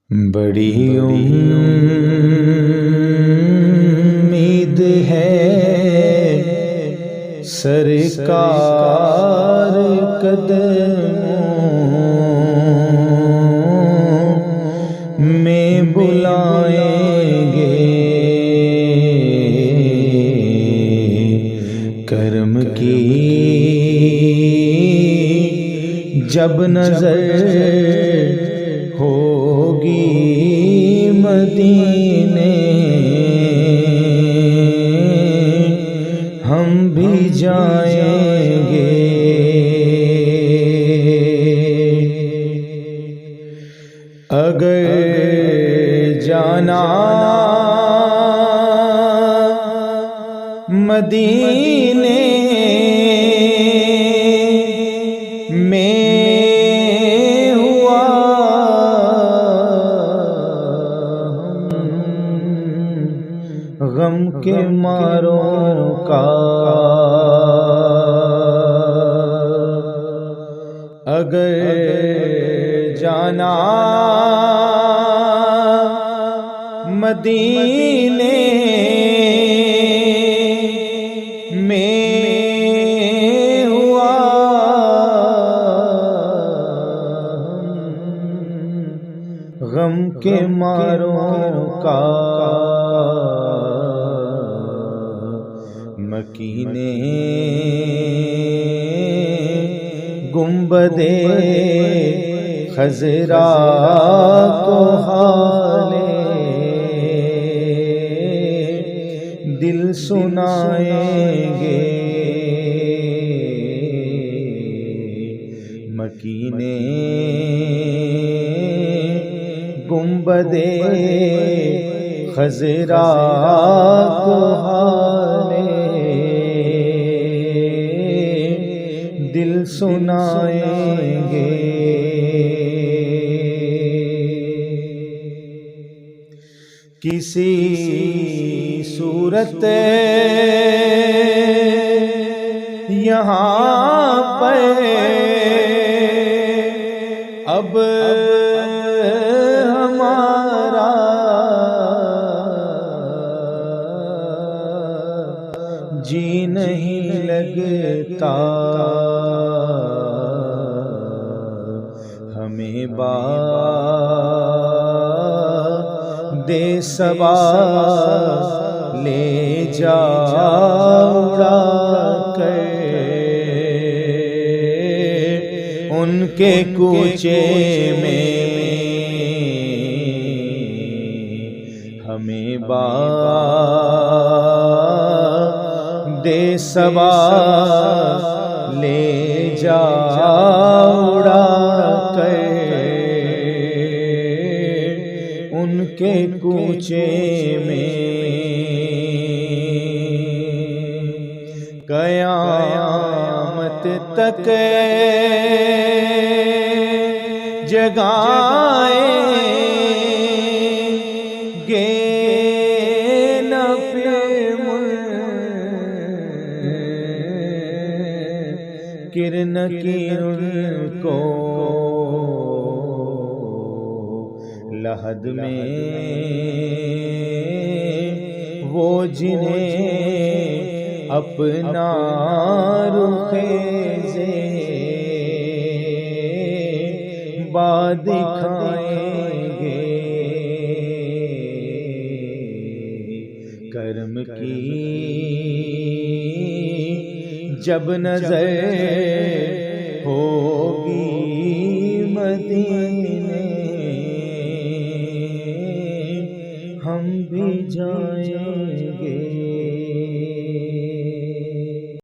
بڑی امید ہے سرکار قدموں میں بلائیں گے، کرم کی جب نظر ہوگی مدینے، ہم بھی جائیں گے۔ اگر جانا مدینے میں غم کے ماروں کا، اگر جانا مدینے میں ہوا غم کے ماروں کا، مکینے گنبدِ خضرا کو حالِ دل سنائیں گے، مکینے گنبدِ خضرا کو حالِ دل سنائیں گے۔ کسی صورت یہاں پر اب ہمارا جی نہیں لگتا، ہمیں باد صبا لے جا اڑا کر ان کے کوچے میں، ہمیں باد صبا لے جا اڑا کر ان کے کوچے میں، قیامت تک جگائیں گے نہ پھر منکر نکیر کو، لحد میں وہ جنہیں اپنا رخ زیبا دکھائیں گے، کرم کی جب نظر ہوگی مدینے، ہم بھی جائیں گے۔